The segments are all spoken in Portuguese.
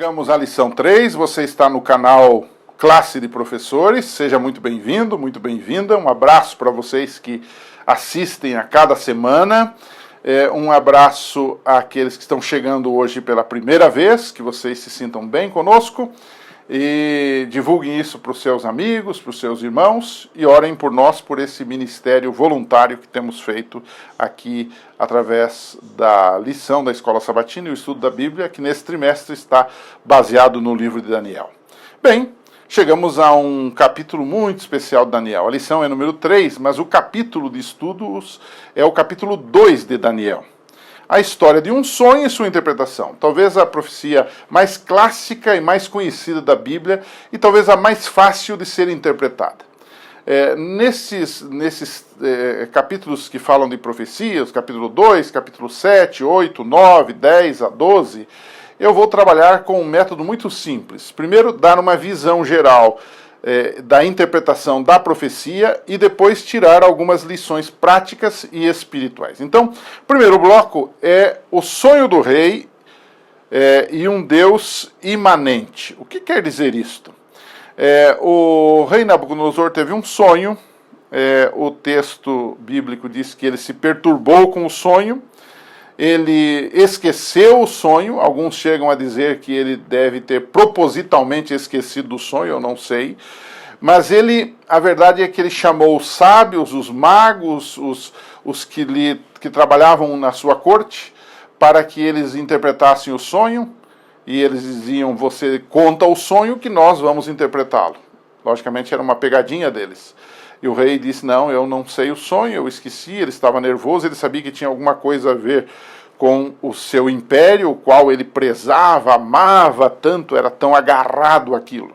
Chegamos à lição 3, você está no canal Classe de Professores, seja muito bem-vindo, muito bem-vinda, um abraço para vocês que assistem a cada semana, um abraço àqueles que estão chegando hoje pela primeira vez, que vocês se sintam bem conosco, e divulguem isso para os seus amigos, para os seus irmãos, e orem por nós, por esse ministério voluntário que temos feito aqui através da lição da Escola Sabatina e o estudo da Bíblia, que nesse trimestre está baseado no livro de Daniel. Bem, chegamos a um capítulo muito especial de Daniel. A lição é número 3, mas o capítulo de estudos é o capítulo 2 de Daniel. A história de um sonho e sua interpretação. Talvez a profecia mais clássica e mais conhecida da Bíblia e talvez a mais fácil de ser interpretada. Nesses capítulos que falam de profecias, capítulo 2, capítulo 7, 8, 9, 10 a 12, eu vou trabalhar com um método muito simples. Primeiro, dar uma visão geral da interpretação da profecia e depois tirar algumas lições práticas e espirituais. Então, o primeiro bloco é o sonho do rei e um Deus imanente. O que quer dizer isto? O rei Nabucodonosor teve um sonho, o texto bíblico diz que ele se perturbou com o sonho, ele esqueceu o sonho, alguns chegam a dizer que ele deve ter propositalmente esquecido do sonho, eu não sei, mas a verdade é que ele chamou os sábios, os magos, os que trabalhavam na sua corte, para que eles interpretassem o sonho, e eles diziam, você conta o sonho que nós vamos interpretá-lo. Logicamente era uma pegadinha deles. E o rei disse, não, eu não sei o sonho, eu esqueci, ele estava nervoso, ele sabia que tinha alguma coisa a ver com o seu império, o qual ele prezava, amava tanto, era tão agarrado àquilo.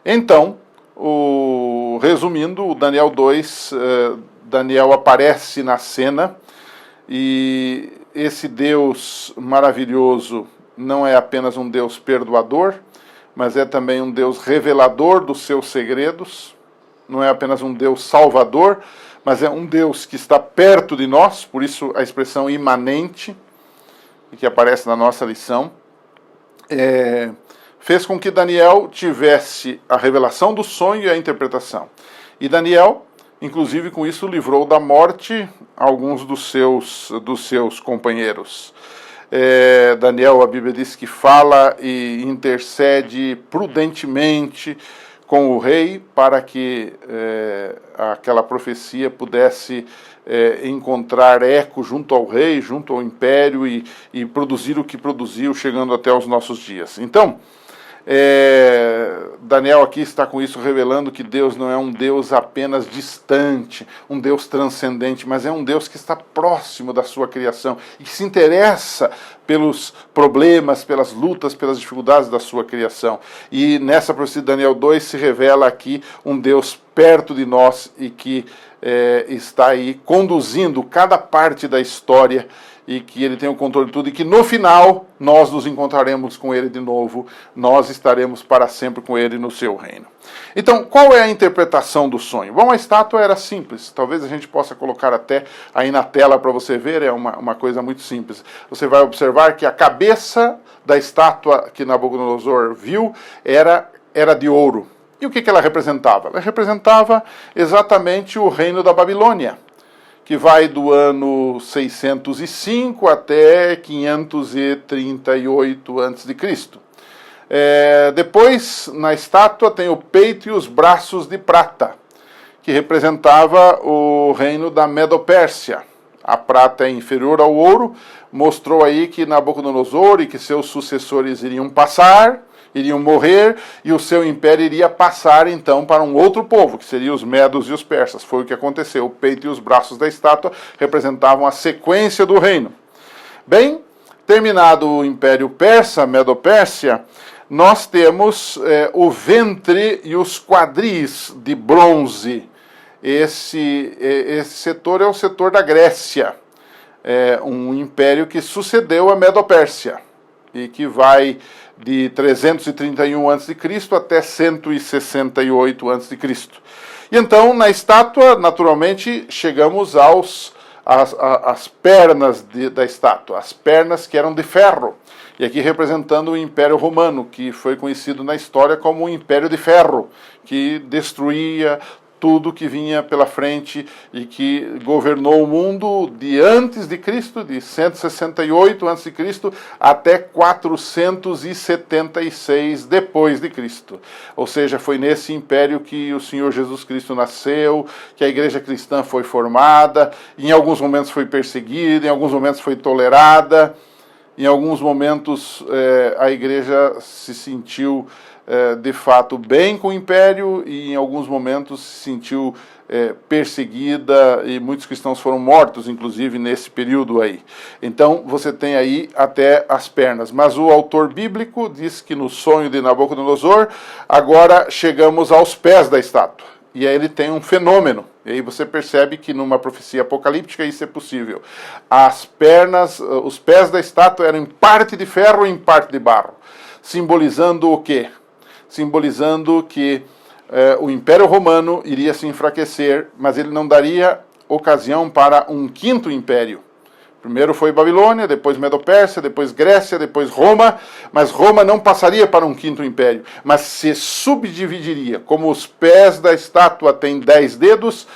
Então, resumindo, o Daniel 2, Daniel aparece na cena, e esse Deus maravilhoso não é apenas um Deus perdoador, mas é também um Deus revelador dos seus segredos. Não é apenas um Deus salvador, mas é um Deus que está perto de nós, por isso a expressão imanente, que aparece na nossa lição, fez com que Daniel tivesse a revelação do sonho e a interpretação. E Daniel, inclusive com isso, livrou da morte alguns dos seus companheiros. Daniel, a Bíblia diz que fala e intercede prudentemente com o rei, para que aquela profecia pudesse encontrar eco junto ao rei, junto ao império, e produzir o que produziu, chegando até os nossos dias. Então, Daniel aqui está com isso revelando que Deus não é um Deus apenas distante, um Deus transcendente, mas é um Deus que está próximo da sua criação e que se interessa pelos problemas, pelas lutas, pelas dificuldades da sua criação. E nessa profecia de Daniel 2 se revela aqui um Deus perto de nós e que está aí conduzindo cada parte da história, e que ele tem o controle de tudo, e que no final nós nos encontraremos com ele de novo, nós estaremos para sempre com ele no seu reino. Então, qual é a interpretação do sonho? Bom, a estátua era simples, talvez a gente possa colocar até aí na tela para você ver, é uma coisa muito simples. Você vai observar que a cabeça da estátua que Nabucodonosor viu era de ouro. E o que ela representava? Ela representava exatamente o reino da Babilônia, que vai do ano 605 até 538 a.C. Depois, na estátua, tem o peito e os braços de prata, que representava o reino da Medopérsia. A prata é inferior ao ouro, mostrou aí que Nabucodonosor e que seus sucessores iriam morrer, e o seu império iria passar então para um outro povo, que seriam os medos e os persas. Foi o que aconteceu. O peito e os braços da estátua representavam a sequência do reino. Bem, terminado o império persa, Medo-Pérsia, nós temos o ventre e os quadris de bronze. Esse setor é o setor da Grécia, um império que sucedeu a Medo-Pérsia e que vai de 331 a.C. até 168 a.C. E então, na estátua, naturalmente, chegamos as pernas da estátua, as pernas que eram de ferro. E aqui representando o Império Romano, que foi conhecido na história como o Império de Ferro, que destruía tudo que vinha pela frente e que governou o mundo de antes de Cristo, de 168 antes de Cristo até 476 depois de Cristo. Ou seja, foi nesse império que o Senhor Jesus Cristo nasceu, que a igreja cristã foi formada, em alguns momentos foi perseguida, em alguns momentos foi tolerada, em alguns momentos a igreja se sentiu de fato bem com o império e em alguns momentos se sentiu perseguida e muitos cristãos foram mortos, inclusive, nesse período aí. Então, você tem aí até as pernas. Mas o autor bíblico diz que no sonho de Nabucodonosor, agora chegamos aos pés da estátua. E aí ele tem um fenômeno. E aí você percebe que numa profecia apocalíptica isso é possível. As pernas, os pés da estátua eram em parte de ferro e em parte de barro. Simbolizando o quê? Simbolizando que o Império Romano iria se enfraquecer, mas ele não daria ocasião para um quinto império. Primeiro foi Babilônia, depois Medo-Pérsia, depois Grécia, depois Roma, mas Roma não passaria para um quinto império, mas se subdividiria. Como os pés da estátua têm 10 dedos,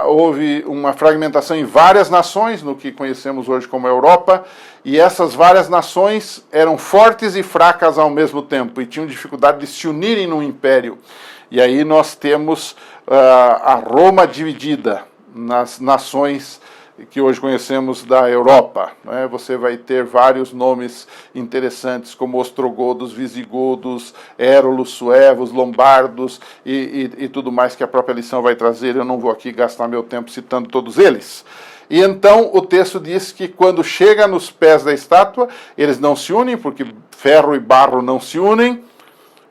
houve uma fragmentação em várias nações, no que conhecemos hoje como Europa, e essas várias nações eram fortes e fracas ao mesmo tempo, e tinham dificuldade de se unirem num império. E aí nós temos a Roma dividida nas nações que hoje conhecemos da Europa. Né? Você vai ter vários nomes interessantes, como ostrogodos, visigodos, érolos, suevos, lombardos e tudo mais que a própria lição vai trazer. Eu não vou aqui gastar meu tempo citando todos eles. E então o texto diz que quando chega nos pés da estátua, eles não se unem, porque ferro e barro não se unem.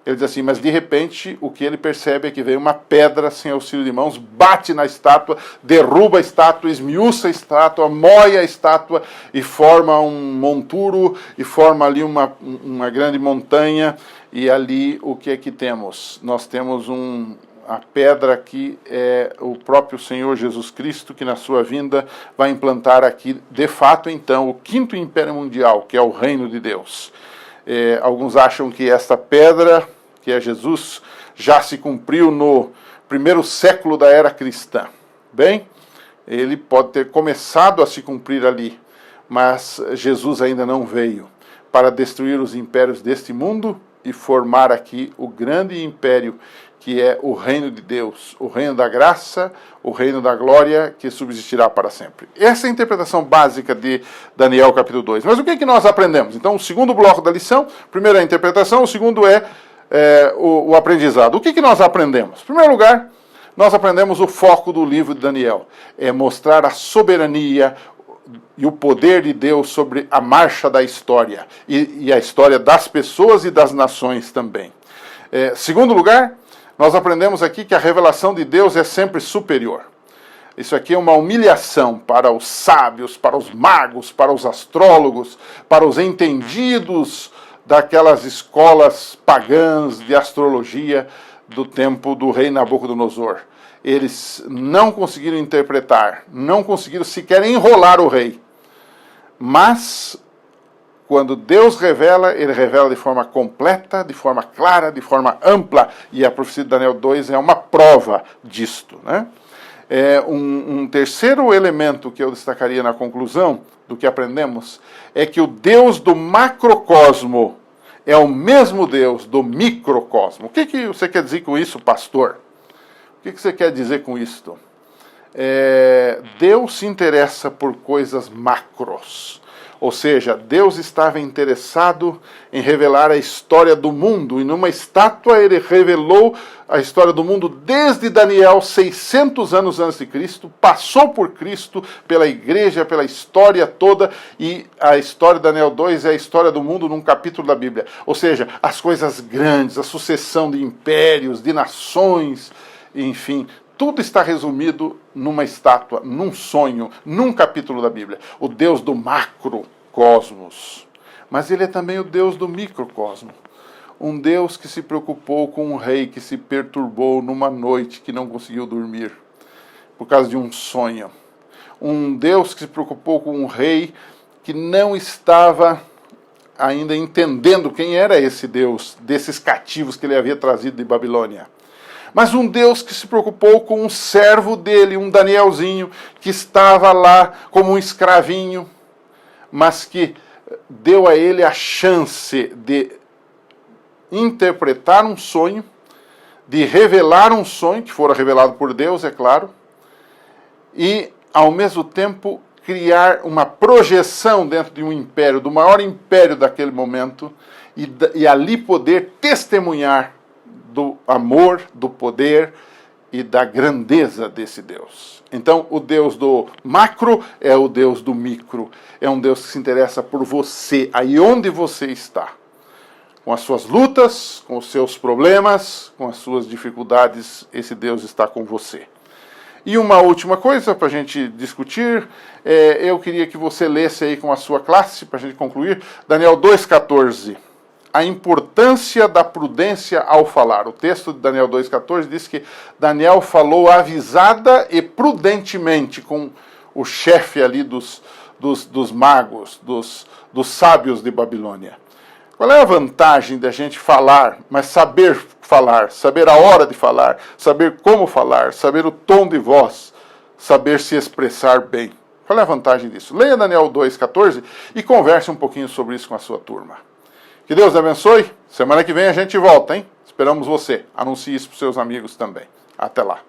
Ele diz assim, mas de repente o que ele percebe é que vem uma pedra sem auxílio de mãos, bate na estátua, derruba a estátua, esmiuça a estátua, moia a estátua e forma um monturo e forma ali uma grande montanha. E ali o que é que temos? Nós temos a pedra que é o próprio Senhor Jesus Cristo, que na sua vinda vai implantar aqui, de fato, então, o quinto império mundial, que é o reino de Deus. Alguns acham que esta pedra, que é Jesus, já se cumpriu no primeiro século da era cristã. Bem, ele pode ter começado a se cumprir ali, mas Jesus ainda não veio para destruir os impérios deste mundo e formar aqui o grande império que é o reino de Deus, o reino da graça, o reino da glória, que subsistirá para sempre. Essa é a interpretação básica de Daniel capítulo 2. Mas o que é que nós aprendemos? Então, o segundo bloco da lição, primeiro é a interpretação, o segundo é o aprendizado. O que é que nós aprendemos? Em primeiro lugar, nós aprendemos o foco do livro de Daniel, é mostrar a soberania e o poder de Deus sobre a marcha da história, e a história das pessoas e das nações também. Segundo lugar, nós aprendemos aqui que a revelação de Deus é sempre superior. Isso aqui é uma humilhação para os sábios, para os magos, para os astrólogos, para os entendidos daquelas escolas pagãs de astrologia do tempo do rei Nabucodonosor. Eles não conseguiram interpretar, não conseguiram sequer enrolar o rei. Mas quando Deus revela, ele revela de forma completa, de forma clara, de forma ampla. E a profecia de Daniel 2 é uma prova disto. Né? Um terceiro elemento que eu destacaria na conclusão do que aprendemos é que o Deus do macrocosmo é o mesmo Deus do microcosmo. O que você quer dizer com isso, pastor? O que você quer dizer com isto? Deus se interessa por coisas macros. Ou seja, Deus estava interessado em revelar a história do mundo, e numa estátua ele revelou a história do mundo desde Daniel, 600 anos antes de Cristo, passou por Cristo, pela igreja, pela história toda, e a história de Daniel 2 é a história do mundo num capítulo da Bíblia. Ou seja, as coisas grandes, a sucessão de impérios, de nações, enfim, tudo está resumido numa estátua, num sonho, num capítulo da Bíblia. O Deus do macrocosmos. Mas ele é também o Deus do microcosmo. Um Deus que se preocupou com um rei que se perturbou numa noite que não conseguiu dormir, por causa de um sonho. um Deus que se preocupou com um rei que não estava ainda entendendo quem era esse Deus, desses cativos que ele havia trazido de Babilônia. Mas um Deus que se preocupou com um servo dele, um Danielzinho, que estava lá como um escravinho, mas que deu a ele a chance de interpretar um sonho, de revelar um sonho, que fora revelado por Deus, é claro, e, ao mesmo tempo, criar uma projeção dentro de um império, do maior império daquele momento, e ali poder testemunhar do amor, do poder e da grandeza desse Deus. Então, o Deus do macro é o Deus do micro. É um Deus que se interessa por você, aí onde você está. Com as suas lutas, com os seus problemas, com as suas dificuldades, esse Deus está com você. E uma última coisa para a gente discutir, eu queria que você lesse aí com a sua classe, para a gente concluir, Daniel 2,14. A importância da prudência ao falar. O texto de Daniel 2,14 diz que Daniel falou avisada e prudentemente com o chefe ali dos magos, dos sábios de Babilônia. Qual é a vantagem da gente falar, mas saber a hora de falar, saber como falar, saber o tom de voz, saber se expressar bem? Qual é a vantagem disso? Leia Daniel 2,14 e converse um pouquinho sobre isso com a sua turma. Que Deus abençoe. Semana que vem a gente volta, hein? Esperamos você. Anuncie isso para os seus amigos também. Até lá.